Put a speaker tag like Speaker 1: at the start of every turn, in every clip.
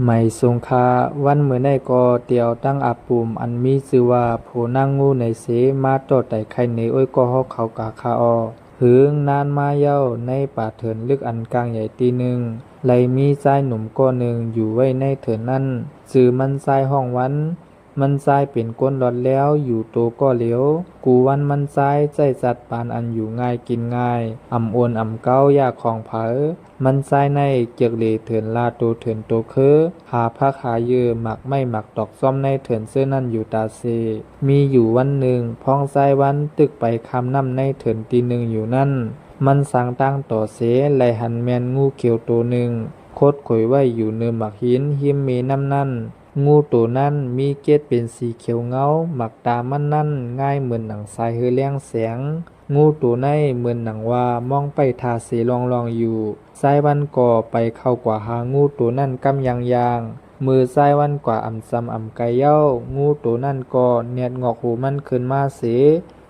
Speaker 1: ไม่สงค่าวันมื้อใดก็เตียวตั้งอาปุมอันมีชื่อว่าโผนั่งงูในเสมาต่อไต่ไข่ในอ้อยก็ฮอกเขากาคาออหึงนานมาเย้าในป่าเถินลึกอันกลางใหญ่ตีหนึ่งไหลมีชายหนุ่มก้อนหนึ่งอยู่ไว้ในเถินนั้นชื่อมันชายห้องวันมันชายเป็นก้นหลอดแล้วอยู่โตก็เหลียวกูวันมันชายใจจัดปานอันอยู่ง่ายกินง่ายอ่ำโอนอ่ำเก้ายากของเผอมันชายในเจือกเหลเถินลาโตเถินโตคือหาพักหาเยือหมักไม่หมักตอกซ่อมในเถินเสื้อนั่นอยู่ตาเซมีอยู่วันหนึ่งพ้องชายวันตึกไปคำน้ำในเถินตีหนึ่งอยู่นั่นมันสั่งตั้งต่อเสไหลหันแมนงูเขียวตัวหนึ่งโคดข่อยไว้อยู่เนื้อหมักหินหิมเมน้ำนั่นงูตัวนั้นมีเกล็ดเป็นสีเขียวเงาหมักตามันนั่นง่ายเหมือนหนังทรายเฮือเลี้ยงแสงงูตัวในเหมือนหนังว่ามองไปทาเสลองอยู่สายวันก่อไปเข้ากว่าหางูตัวนั่นกำยางมือสายวันกว่าอ่ำซ้ำอ่ำไกเย้างูตัวนั่นก็เนียดงอกหูมันขึ้นมาเส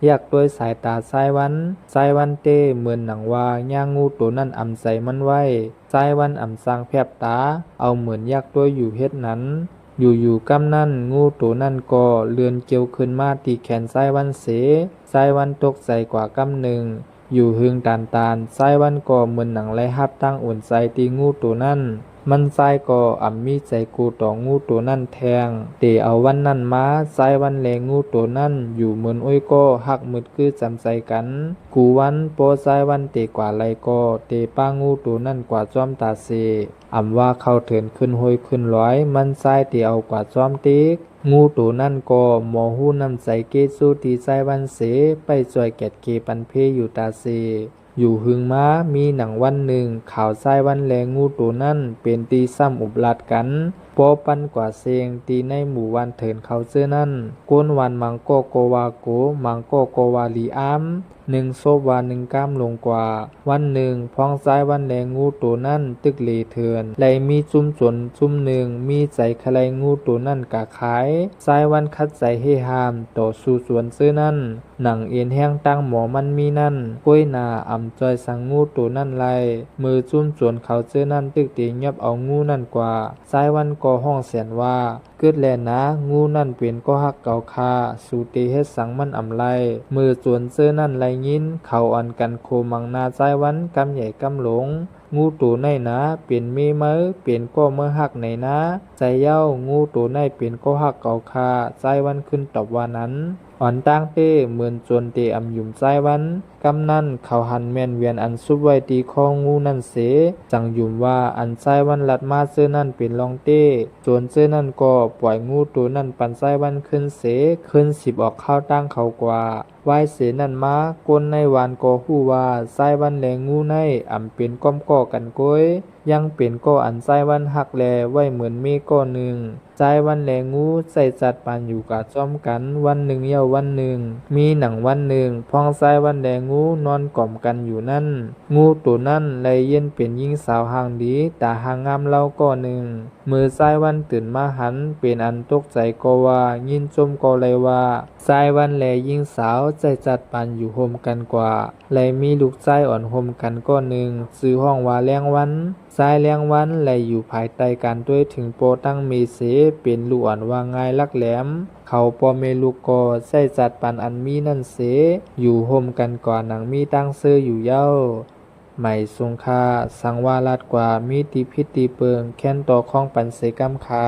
Speaker 1: อยากด้วยสายตาสายวันเต้เหมือนหนังว่าย่างงูตัวนั่นอ่ำใส่มันไว้สายวันอ่ำสร้างแผบตาเอาเหมือนอยากด้วยอยู่เฮ็ดนั้นอยู่กำนั่นงูตัวนั่นก็เลือนเกี่ยวขึ้นมาตีแขนสายวันเสสายวันตกใส่กว่ากำหนึ่งอยู่หึงตานสายวันก็เหมือนหนังไล่ฮับตั้งอุ่นใจตีงูตัวนั่นมันสายก็อ่ำมีใจกูต่องูตัวนั่นแทงเตเอาวันนั่นมาสายวันแลงูตัวนั่นอยู่เหมือนอ้อยก็หักมืดคือจำใจกันกูวันโปสายวันเตกว่าไรก็เตป้างูตัวนั่นกว่าจอมตาเซอ่ำว่าเข้าเถินขึ้นห้อยขึ้นร้อยมันสายเตเอากว่าจอมติ๊กงูตัวนั่นก็หมอหู้นำใจเกสู้ตีสายวันเสไปจ่อยแกดเกปันเพอยู่ตาเซอยู่หึงม้ามีหนังวันหนึ่งข่าวสายวันแลงูตัวนั่นเป็นตีซ้ำอุบลัดกันปอปันกว่าเซงตีในหมู่วันเถินเขาเสื้อนั่นก้นวันมังโกโกวาโกมังโกโกวาลีอามหนึ่งโซวาหนึ่งก้ามลงกว่าวันหนึ่งพ้องซ้ายวันแลงูตัวนั่นตึกเลเถือนไหลมีจุ้มจนจุ้มหนึ่งมีใจคลายงูตัวนั่นกะขายซ้ายวันคัดใจให้หามต่อสู่สวนเสื้อนั่นหนังเอ็นแห้งตั้งหมอมันมีนั่นก้วยนาอ่ำจอยสังงูตัวนั่นไลมือจุ้มจนเขาเสื้อนั่นตึกตียับเอางูนั่นกว่าซ้ายวันก็ห้องเสียนว่าเกิดแลนะงูนั่นเปลี่ยนก็ฮักเก่าคาสูตีเฮ็ดสังมันอ่ำไลมือจวนเสื้อนั่นไลยินเขาอันกันโคมังนาซ้ายวันกำใหญ่กำหลงงูตัวในนะเปลี่ยนมีเมื่อเปลี่ยนก็เมื่อหักในนะใจเย้างูตัวในเปลี่ยนก็หักเก่าคาซ้ายวันขึ้นตอบว่านั้นอ่อนตั้งเต้เหมือนจนเตอำยุ่มซ้ายวันกำนั่นเขาหันแม่นเวียนอันซุบไว้ตีคองูนั่นเสจังยุ่มว่าอันซ้ายวันลัดมาเสื้อนั่นเป็นรองเต้จนเสื้อนั่นก็ปล่อยงูตัวนั่นปันซ้ายวันขึ้นเสขึ้น10ออกเข้าตั้งเขากว่าไหวเสนั่นมาก้นในวานก็ฮู้ว่าซ้ายวันแลงูในอ่ำเป็นก้อมก่อกันก้อยยังเป็นก็อันซ้ายวันหักแลไว้เหมือนมีก้อหนึ่งซ้ายวันแลงูใส่จัดปานอยู่กะจ้อมกันวันหนึ่งเยี่ยววันหนึ่งมีหนังวันหนึ่งพ้องซ้ายวันแลงูนอนกล่อมกันอยู่นั่นงูตัวนั่นไหลเย็นเป็นยิ่งสาวหางดีตาหางงามเล่าก้อหนึ่งมือซ้ายวันตื่นมาหันเป็นอันตกใจก็ว่ายินจมก็เลยว่าซ้ายวันแลยิ่งสาวใจจัดปานอยู่โฮมกันกว่าไหลมีลูกชายอ่อนโฮมกันก้อหนึ่งซื้อห้องว่าแรงวันสายแรงวันไหลอยู่ภายใต้การด้วยถึงโปตั้งเมเสเป็นลูกอ่อนว่าง่ายลักแหลมเขาปอเมลูกก็ใส่จัดปันอันมีนั่นเสอยู่โฮมกันก่อนหนังมีตั้งเสื้ออยู่เย้าไม่สงค่าสังวารัดกว่ามีตีพิษตีเปิงแค้นต่อข้องปันเสกำคา